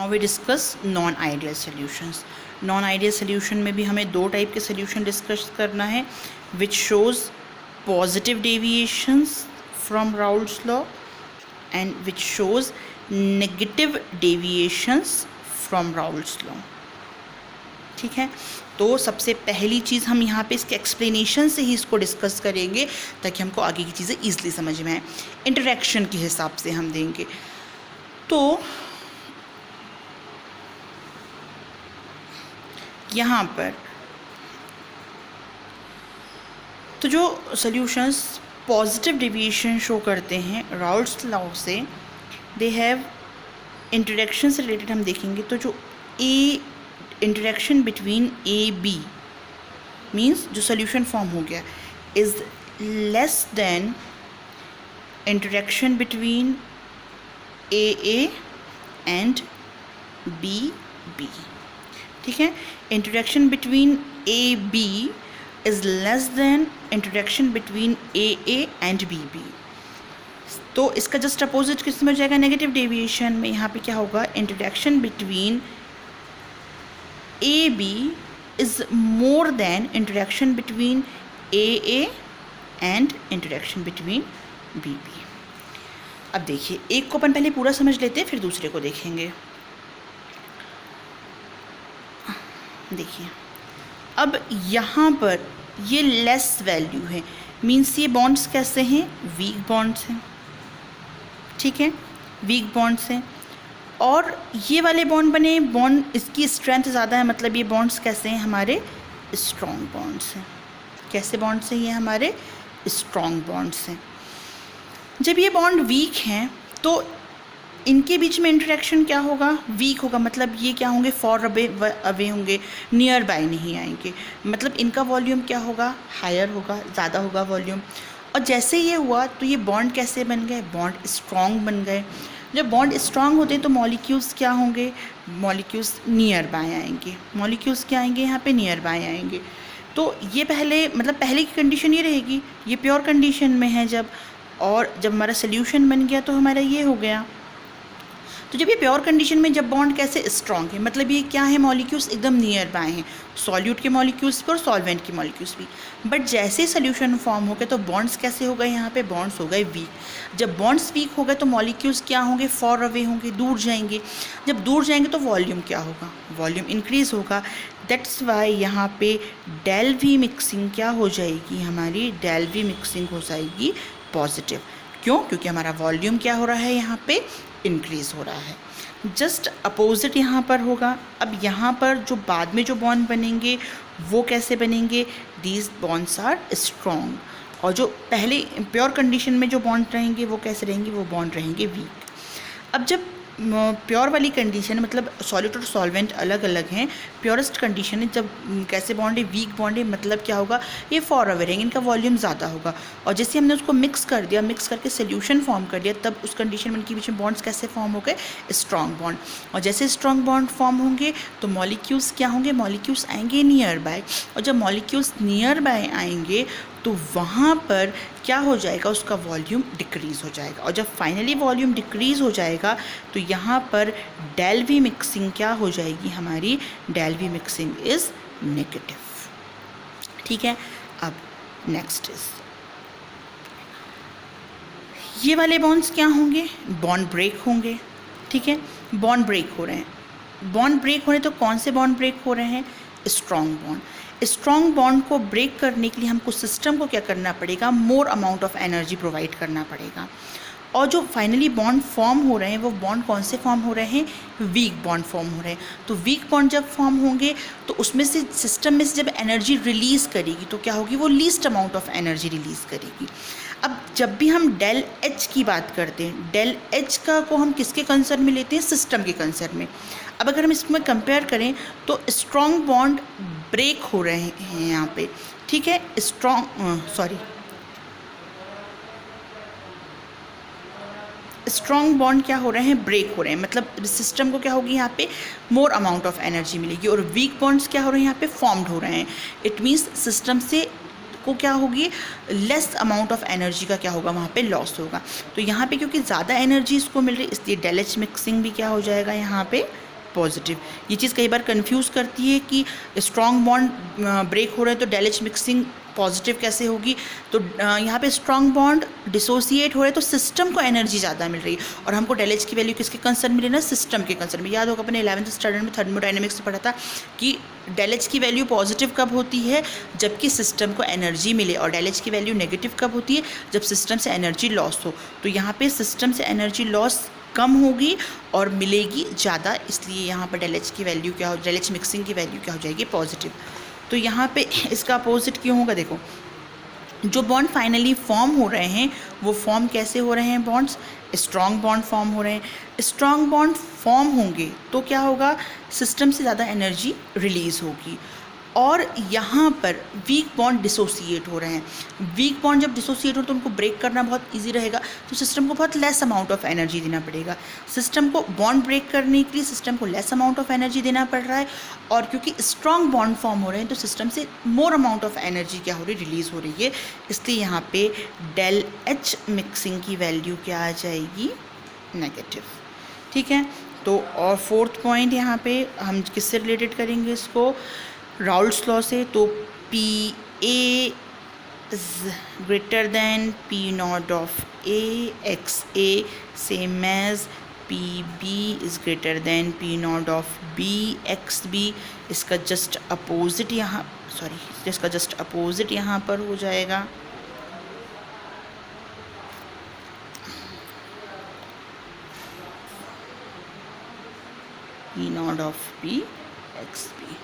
Now we discuss non ideal solutions. Non ideal solution में भी हमें दो टाइप के सॉल्यूशन डिस्कस करना है, which shows positive deviations from Raoult's law and which shows negative deviations from Raoult's law. ठीक है, तो सबसे पहली चीज़ हम यहाँ पे इसके एक्सप्लेनेशन से ही इसको डिस्कस करेंगे ताकि हमको आगे की चीज़ें ईजिली समझ में आए। इंटरेक्शन के हिसाब से हम देंगे। तो यहाँ पर तो जो सॉल्यूशंस पॉजिटिव डेविएशन शो करते हैं राउल्स लॉ से, दे हैव इंटरेक्शन से रिलेटेड हम देखेंगे। तो जो A interaction between A B means जो सॉल्यूशन फॉर्म हो गया is less than interaction between A and B. ठीक है, interaction between A B is less than interaction between A and B. तो इसका जस्ट अपोजिट किस में हो जाएगा, नेगेटिव डेविएशन में। यहाँ पे क्या होगा, interaction between A B is more than interaction between A and interaction between B. अब देखिए, एक को अपन पहले पूरा समझ लेते हैं, फिर दूसरे को देखेंगे। देखिए, अब यहाँ पर ये लेस वैल्यू है, मीन्स ये बॉन्ड्स कैसे हैं, वीक बॉन्ड्स हैं। ठीक है, वीक बॉन्ड्स हैं। और ये वाले बॉन्ड बने, बॉन्ड इसकी स्ट्रेंथ ज़्यादा है, मतलब ये बॉन्ड्स कैसे हैं, हमारे स्ट्रॉन्ग बॉन्ड्स हैं। कैसे बॉन्ड्स हैं ये, हमारे स्ट्रॉन्ग बॉन्ड्स हैं। जब ये बॉन्ड वीक हैं तो इनके बीच में इंटरेक्शन क्या होगा, वीक होगा। मतलब ये क्या होंगे, फॉर अवे होंगे, नियर बाय नहीं आएंगे। मतलब इनका वॉल्यूम क्या होगा, हायर होगा, ज़्यादा होगा वॉल्यूम। और जैसे ये हुआ तो ये बॉन्ड कैसे बन गए, बॉन्ड स्ट्रॉन्ग बन गए। जब बॉन्ड स्ट्रॉन्ग होते हैं तो मॉलिक्यूल्स क्या होंगे, मॉलिक्यूल्स नियर बाय आएंगे। मॉलिक्यूल्स क्या आएंगे, यहाँ पे नियर बाय आएंगे। तो ये पहले की कंडीशन ये रहेगी, ये प्योर कंडीशन में है जब, और जब हमारा सोल्यूशन बन गया तो हमारा ये हो गया। तो जब ये प्योर कंडीशन में जब बॉन्ड कैसे स्ट्रॉन्ग है, मतलब ये क्या है, मॉलिक्यूल्स एकदम नियर बाय हैं, सॉल्यूट के मॉलिक्यूल्स भी और सॉल्वेंट के मॉलिक्यूल्स भी। बट जैसे सोल्यूशन फॉर्म हो गया तो बॉन्ड्स कैसे हो गए, यहाँ पे बॉन्ड्स हो गए वीक। जब बॉन्ड्स वीक हो गए तो मॉलिक्यूल्स क्या होंगे, फॉर अवे होंगे, दूर जाएंगे। जब दूर जाएंगे तो वॉल्यूम क्या होगा, वॉल्यूम इंक्रीज़ होगा। दैट्स वाई यहाँ पे डेल वी मिक्सिंग क्या हो जाएगी, हमारी डेल वी मिक्सिंग हो जाएगी पॉजिटिव। क्यों, क्योंकि हमारा वॉल्यूम क्या हो रहा है, यहाँ पे इंक्रीज़ हो रहा है। जस्ट अपोजिट यहाँ पर होगा। अब यहाँ पर जो बाद में जो बॉन्ड बनेंगे वो कैसे बनेंगे, दीज बॉन्ड्स आर स्ट्रॉन्ग। और जो पहले प्योर कंडीशन में जो बॉन्ड रहेंगे वो कैसे रहेंगे, वो बॉन्ड रहेंगे वीक। अब जब प्योर वाली कंडीशन मतलब सॉलिड और सॉल्वेंट अलग अलग हैं, प्योरेस्ट कंडीशन है जब कैसे बॉन्ड है, वीक बॉन्ड है, मतलब क्या होगा, ये फॉर अवे रहेंगे, इनका वॉल्यूम ज़्यादा होगा। और जैसे हमने उसको मिक्स कर दिया, मिक्स करके सोल्यूशन फॉर्म कर दिया, तब उस कंडीशन में इनके बीच में बॉन्ड्स कैसे फॉर्म हो गए, स्ट्रॉन्ग बॉन्ड। और जैसे स्ट्रॉन्ग बॉन्ड फॉर्म होंगे तो मॉलिक्यूल्स क्या होंगे, मॉलिक्यूल्स आएंगे नियर बाय। और जब मॉलिक्यूल्स नियर बाय आएंगे तो वहाँ पर क्या हो जाएगा, उसका वॉल्यूम डिक्रीज़ हो जाएगा। और जब फाइनली वॉल्यूम डिक्रीज़ हो जाएगा तो यहाँ पर डेल वी मिक्सिंग क्या हो जाएगी, हमारी del V mixing is negative. ठीक है, अब नेक्स्ट इज ये वाले बॉन्ड्स क्या होंगे, बॉन्ड ब्रेक होंगे। ठीक है, बॉन्ड ब्रेक हो रहे हैं। बॉन्ड ब्रेक हो रहे हैं तो कौन से बॉन्ड ब्रेक हो रहे हैं, स्ट्रॉन्ग बॉन्ड। स्ट्रॉन्ग बॉन्ड को ब्रेक करने के लिए हमको सिस्टम को क्या करना पड़ेगा, more amount of energy provide करना पड़ेगा। और जो फाइनली बॉन्ड फॉर्म हो रहे हैं वो बॉन्ड कौन से फॉर्म हो रहे हैं, वीक बॉन्ड फॉर्म हो रहे हैं। तो वीक बॉन्ड जब फॉर्म होंगे तो उसमें से सिस्टम में से जब एनर्जी रिलीज़ करेगी तो क्या होगी, वो least amount of energy release करेगी। अब जब भी हम डेल एच की बात करते हैं, डेल एच का को हम किसके कंसर्न में लेते हैं, सिस्टम के कंसर्न में। अब अगर हम इसमें कंपेयर करें तो स्ट्रॉन्ग बॉन्ड ब्रेक हो रहे हैं यहाँ पे। ठीक है, स्ट्रॉन्ग बॉन्ड क्या हो रहे हैं, ब्रेक हो रहे हैं। मतलब सिस्टम को क्या होगी, यहाँ पे मोर अमाउंट ऑफ एनर्जी मिलेगी। और वीक बॉन्ड्स क्या हो रहे हैं, यहाँ पे फॉर्म्ड हो रहे हैं। इट मीन्स सिस्टम से को क्या होगी, लेस अमाउंट ऑफ एनर्जी का क्या होगा, वहाँ पे लॉस होगा। तो यहाँ पे क्योंकि ज़्यादा एनर्जी इसको मिल रही है इसलिए डेल एच मिक्सिंग भी क्या हो जाएगा, यहाँ पे पॉजिटिव। ये चीज़ कई बार कंफ्यूज करती है कि स्ट्रॉन्ग बॉन्ड ब्रेक हो रहे हैं तो डेल एच मिक्सिंग पॉजिटिव कैसे होगी। तो यहाँ पे स्ट्रॉन्ग बॉन्ड डिसोसिएट हो रहे हैं तो सिस्टम को एनर्जी ज़्यादा मिल रही है। और हमको डेल एच की वैल्यू किसके कंसर्न मिले ना, सिस्टम के कंसर्न में। याद होगा अपने 11th स्टैंडर्ड में थर्मोडायनेमिक्स से पढ़ा था कि डेल एच की वैल्यू पॉजिटिव कब होती है, जबकि सिस्टम को एनर्जी मिले, और डेल एच की वैल्यू नेगेटिव कब होती है, जब सिस्टम से एनर्जी लॉस हो। तो यहाँ पे सिस्टम से एनर्जी लॉस कम होगी और मिलेगी ज़्यादा, इसलिए यहाँ पर डेल एच की वैल्यू क्या हो, डेल एच मिक्सिंग की वैल्यू क्या हो जाएगी, पॉजिटिव। तो यहाँ पे इसका अपोजिट क्यों होगा, देखो जो बॉन्ड फाइनली फॉर्म हो रहे हैं वो फॉर्म कैसे हो रहे हैं, बॉन्ड्स स्ट्रॉन्ग बॉन्ड फॉर्म हो रहे हैं। स्ट्रॉन्ग बॉन्ड फॉर्म होंगे तो क्या होगा, सिस्टम से ज़्यादा एनर्जी रिलीज़ होगी। और यहाँ पर वीक बॉन्ड डिसोसिएट हो रहे हैं। वीक बॉन्ड जब डिसोसिएट हो तो उनको ब्रेक करना बहुत इजी रहेगा, तो सिस्टम को बहुत लेस अमाउंट ऑफ एनर्जी देना पड़ेगा। सिस्टम को बॉन्ड ब्रेक करने के लिए सिस्टम को लेस अमाउंट ऑफ एनर्जी देना पड़ रहा है, और क्योंकि स्ट्रॉन्ग बॉन्ड फॉर्म हो रहे हैं तो सिस्टम से मोर अमाउंट ऑफ एनर्जी क्या हो रही है, रिलीज़ हो रही है। इसलिए यहाँ पे डेल एच मिक्सिंग की वैल्यू क्या आ जाएगी, नेगेटिव। ठीक है, तो और फोर्थ पॉइंट यहाँ पे हम किससे रिलेटेड करेंगे इसको, राउल्ट्स लॉ से। तो P A is greater than P naught of A X A, same as P B is greater than P naught of B X B. इसका जस्ट अपोजिट यहाँ, सॉरी इसका जस्ट अपोजिट यहाँ पर हो जाएगा। P naught of P X B.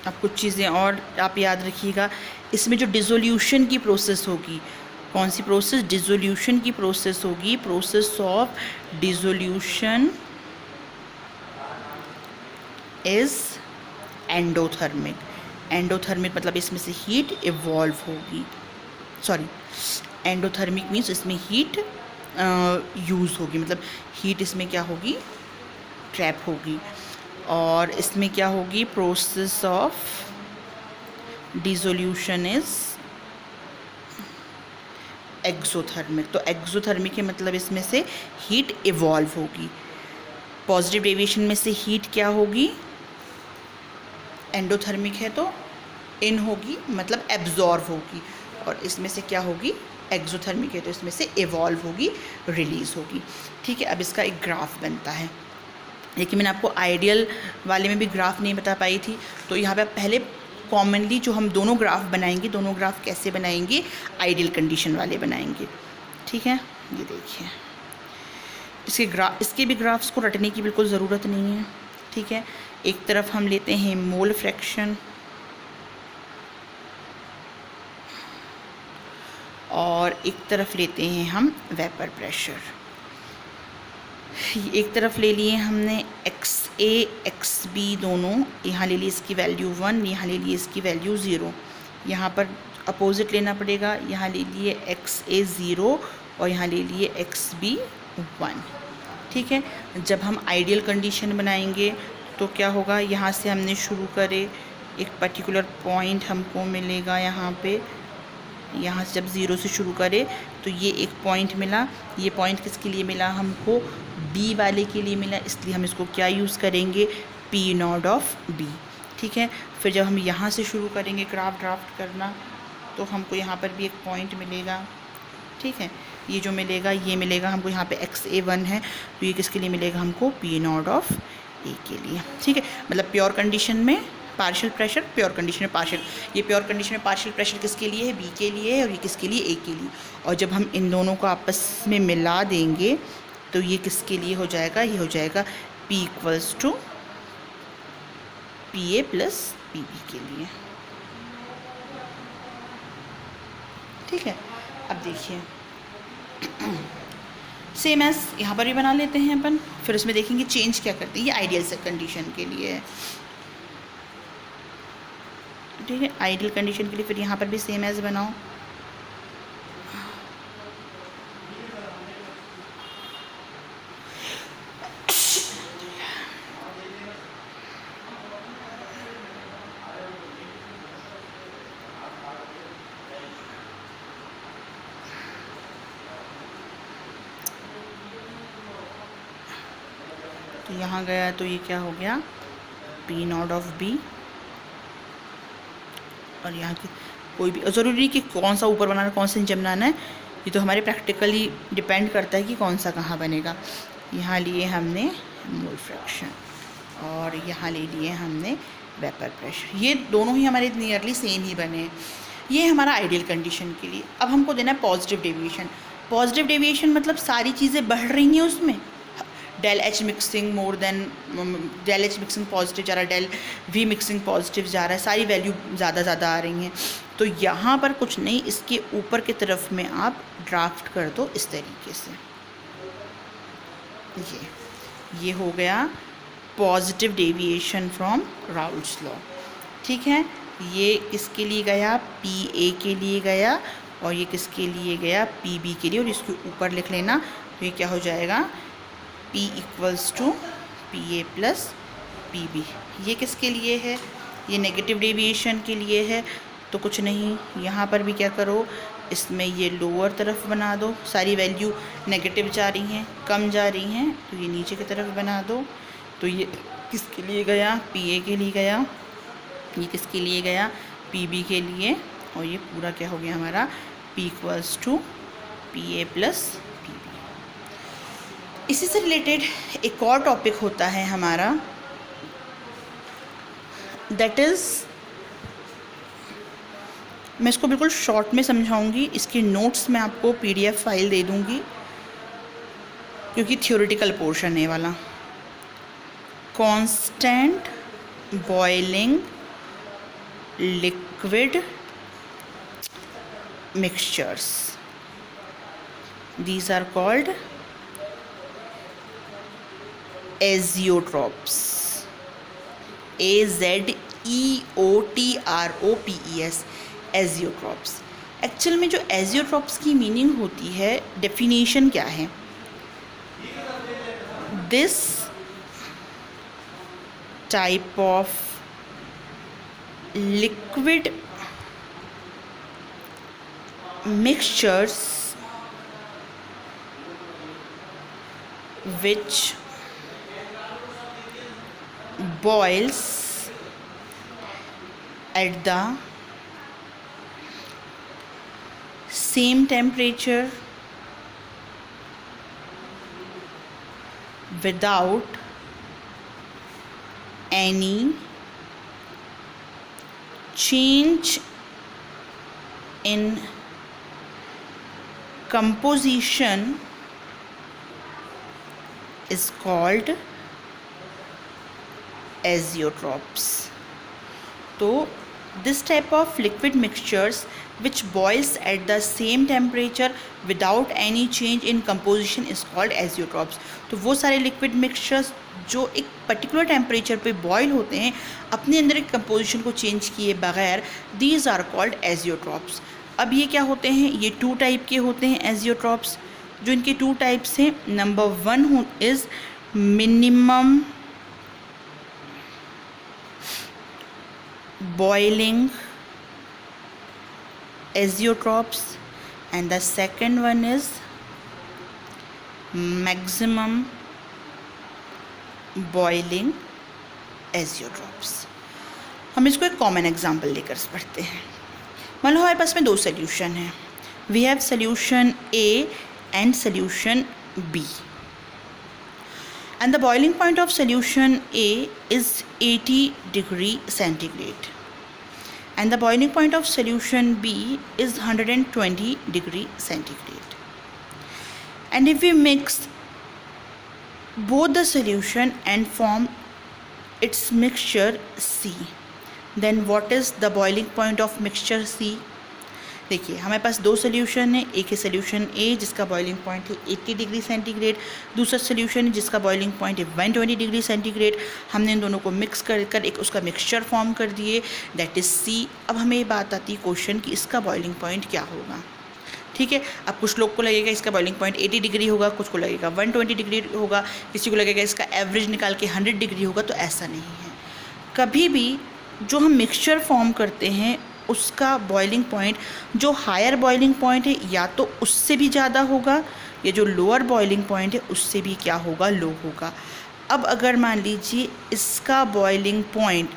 अब कुछ चीज़ें और आप याद रखिएगा, इसमें जो डिसोल्यूशन की प्रोसेस होगी, कौन सी प्रोसेस, डिसोल्यूशन की प्रोसेस होगी, process of dissolution is endothermic. Endothermic मतलब इसमें से हीट इवॉल्व होगी, सॉरी एंडोथर्मिक मीन्स इसमें हीट यूज़ होगी, मतलब हीट इसमें क्या होगी, ट्रैप होगी। और इसमें क्या होगी, process of dissolution is exothermic. तो एक्सोथर्मिक है मतलब इसमें से हीट इवॉल्व होगी। पॉजिटिव डेविएशन में से हीट क्या होगी, एंडोथर्मिक है तो इन होगी मतलब एब्जॉर्व होगी, और इसमें से क्या होगी, एक्सोथर्मिक है तो इसमें से इवॉल्व होगी, रिलीज़ होगी। ठीक है, अब इसका एक ग्राफ बनता है। लेकिन मैंने आपको आइडियल वाले में भी ग्राफ नहीं बता पाई थी, तो यहाँ पे पहले कॉमनली जो हम दोनों ग्राफ बनाएंगे, दोनों ग्राफ कैसे बनाएंगे, आइडियल कंडीशन वाले बनाएंगे। ठीक है, ये देखिए इसके भी ग्राफ्स को रटने की बिल्कुल ज़रूरत नहीं है। ठीक है, एक तरफ हम लेते हैं मोल फ्रैक्शन और एक तरफ लेते हैं हम वेपर प्रेशर। एक तरफ ले लिए हमने एक्स ए एक्स बी दोनों, यहाँ ले लिए इसकी वैल्यू 1, यहाँ ले लिए इसकी वैल्यू 0। यहाँ पर अपोजिट लेना पड़ेगा, यहाँ ले लिए एक्स ए 0 और यहाँ ले लिए एक्स बी 1। ठीक है, जब हम आइडियल कंडीशन बनाएंगे तो क्या होगा, यहाँ से हमने शुरू करे, एक पर्टिकुलर पॉइंट हमको मिलेगा यहाँ पे, यहाँ से जब 0 से शुरू करें तो ये एक पॉइंट मिला। ये पॉइंट किसके लिए मिला, हमको बी वाले के लिए मिला, इसलिए हम इसको क्या यूज़ करेंगे, पी नॉट ऑफ बी। ठीक है, फिर जब हम यहाँ से शुरू करेंगे ड्राफ्ट करना तो हमको यहाँ पर भी एक पॉइंट मिलेगा। ठीक है, ये जो मिलेगा ये मिलेगा हमको यहाँ पे एक्स ए 1 है, तो ये किसके लिए मिलेगा हमको, पी नॉट ऑफ ए के लिए। ठीक है, मतलब प्योर कंडीशन में पार्शियल प्रेशर, प्योर कंडीशन में पार्शियल, ये प्योर कंडीशन में पार्शियल प्रेशर किसके लिए है, बी के लिए है, और ये किसके लिए, ए के लिए। और जब हम इन दोनों को आपस में मिला देंगे तो ये किसके लिए हो जाएगा, ये हो जाएगा P equals to P A plus P B के लिए। ठीक है, अब देखिए सेम एज यहाँ पर भी बना लेते हैं अपन, फिर उसमें देखेंगे चेंज क्या करते हैं। ये आइडियल से कंडीशन के लिए है। ठीक है, आइडियल कंडीशन के लिए फिर यहाँ पर भी सेम एज बनाओ। तो यहाँ गया तो ये क्या हो गया, पी नॉट ऑफ बी। और यहाँ की कोई भी ज़रूरी नहीं कि कौन सा ऊपर बनाना है कौन सा नीचे बनाना है, ये तो हमारे प्रैक्टिकली डिपेंड करता है कि कौन सा कहाँ बनेगा। यहाँ लिए हमने मोल फ्रैक्शन और यहाँ ले लिए हमने वेपर प्रेशर, ये दोनों ही हमारे नियरली सेम ही बने हैं। ये हमारा आइडियल कंडीशन के लिए। अब हमको देना है पॉजिटिव डेविएशन। पॉजिटिव डेविएशन मतलब सारी चीज़ें बढ़ रही हैं उसमें, del H mixing more than, del H mixing positive जा रहा है, डेल वी मिक्सिंग पॉजिटिव जा रहा है, सारी वैल्यू ज़्यादा आ रही हैं। तो यहाँ पर कुछ नहीं, इसके ऊपर की तरफ में आप ड्राफ्ट कर दो इस तरीके से। ये हो गया positive deviation from Raoult's law. ठीक है, ये किसके लिए गया, पी ए के लिए गया, और ये किसके लिए गया, पी बी के लिए। और इसके ऊपर लिख लेना, तो ये क्या हो जाएगा, P equals to P A plus P B. ये किसके लिए है, ये नेगेटिव डेविएशन के लिए है। तो कुछ नहीं, यहाँ पर भी क्या करो, इसमें ये लोअर तरफ बना दो, सारी वैल्यू नेगेटिव जा रही हैं, कम जा रही हैं, तो ये नीचे की तरफ बना दो। तो ये किसके लिए गया, पी ए के लिए गया, ये किसके लिए गया, पी बी के लिए। और ये पूरा क्या हो गया हमारा, P equals to P A plus P B. इसी से रिलेटेड एक और टॉपिक होता है हमारा, दैट इज़, मैं इसको बिल्कुल शॉर्ट में समझाऊंगी, इसके नोट्स मैं आपको PDF फाइल दे दूंगी क्योंकि थियोरेटिकल पोर्शन है वाला। Constant boiling liquid mixtures, these are called azeotrops, AZEOTROPES, azeotrops। Actual में जो azeotrops की मीनिंग होती है, डेफिनेशन क्या है, this type of liquid mixtures which boils at the same temperature without any change in composition is called azeotrops। तो this type of liquid mixtures which boils at the same temperature without any change in composition is called azeotrops। तो वो सारे liquid mixtures जो एक particular temperature पे boil होते हैं अपने अंदर एक कंपोजिशन को चेंज किए बगैर, दीज आर कॉल्ड एजियोट्रॉप्स। अब ये क्या होते हैं, ये 2 टाइप के होते हैं एजियोट्रॉप्स। जो इनके 2 टाइप्स हैं, number 1 is minimum boiling azeotropes and the second one is maximum boiling azeotropes. हम इसको एक कॉमन एग्जांपल लेकर पढ़ते हैं। मान लो हमारे पास में 2 सोल्यूशन हैं, we have solution A and solution B, and the boiling point of solution A is 80 degree centigrade and the boiling point of solution B is 120 degree centigrade. And if we mix both the solution and form its mixture C, then what is the boiling point of mixture C? देखिए हमारे पास 2 solution है, एक है solution A जिसका boiling point है 80 degree centigrade, दूसरा solution है जिसका बॉइलिंग पॉइंट है 120 डिग्री सेंटीग्रेड। हमने इन दोनों को मिक्स कर एक उसका मिक्सचर फॉर्म कर दिए, दैट इज़ C। अब हमें ये बात आती है क्वेश्चन कि इसका बॉइलिंग पॉइंट क्या होगा। ठीक है, अब कुछ लोग को लगेगा इसका बॉइलिंग पॉइंट 80 डिग्री होगा, कुछ को लगेगा 120 डिग्री होगा, किसी को लगेगा इसका एवरेज निकाल के 100 डिग्री होगा। तो ऐसा नहीं है, कभी भी जो हम मिक्सचर फॉर्म करते हैं उसका बॉइलिंग पॉइंट जो हायर बॉइलिंग पॉइंट है या तो उससे भी ज़्यादा होगा, या जो लोअर बॉइलिंग पॉइंट है उससे भी क्या होगा, लो होगा। अब अगर मान लीजिए इसका boiling point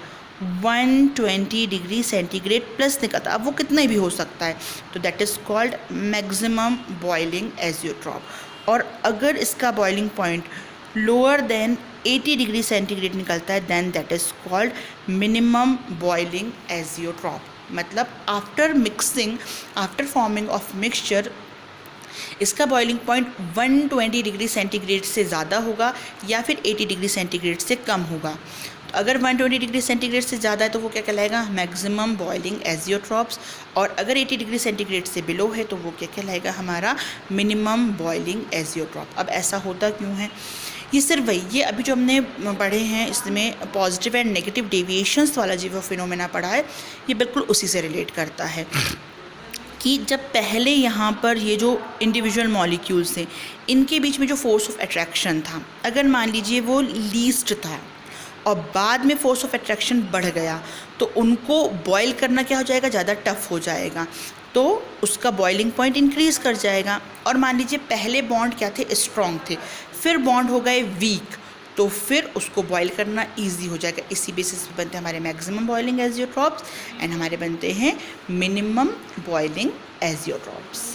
120 degree centigrade plus निकलता है, अब वो कितना भी हो सकता है, तो that is called maximum boiling azeotrope. और अगर इसका boiling point lower than 80 degree centigrade निकलता है, then that is called minimum boiling azeotrope. मतलब after mixing, after forming of mixture, इसका बॉइलिंग पॉइंट 120 डिग्री सेंटीग्रेड से ज़्यादा होगा या फिर 80 डिग्री सेंटीग्रेड से कम होगा। तो अगर 120 डिग्री सेंटीग्रेड से ज़्यादा है तो वो क्या कहलाएगा, मैक्सिमम बॉइलिंग एजियोट्रॉप्स, और अगर 80 डिग्री सेंटीग्रेड से बिलो है तो वो क्या कहलाएगा, हमारा मिनिमम बॉइलिंग एजियोट्रॉप। अब ऐसा होता क्यों है, ये सिर्फ वही, ये अभी जो हमने पढ़े हैं इसमें पॉजिटिव एंड नेगेटिव डेविएशंस वाला जो फिनोमेना पढ़ा है, ये बिल्कुल उसी से रिलेट करता है कि जब पहले यहाँ पर ये जो इंडिविजुअल मॉलिक्यूल्स थे इनके बीच में जो फोर्स ऑफ अट्रैक्शन था, अगर मान लीजिए वो लीस्ट था और बाद में फोर्स ऑफ अट्रैक्शन बढ़ गया, तो उनको बॉयल करना क्या हो जाएगा, ज़्यादा टफ हो जाएगा, तो उसका बॉइलिंग पॉइंट इंक्रीज़ कर जाएगा। और मान लीजिए पहले बॉन्ड क्या थे, स्ट्रॉन्ग थे, फिर बॉन्ड हो गए वीक, तो फिर उसको बॉयल करना इजी हो जाएगा। इसी बेसिस पे बनते हैं हमारे मैक्सिमम बॉइलिंग एजियोट्रॉप्स एंड हमारे बनते हैं मिनिमम बॉइलिंग एजियोट्रॉप्स।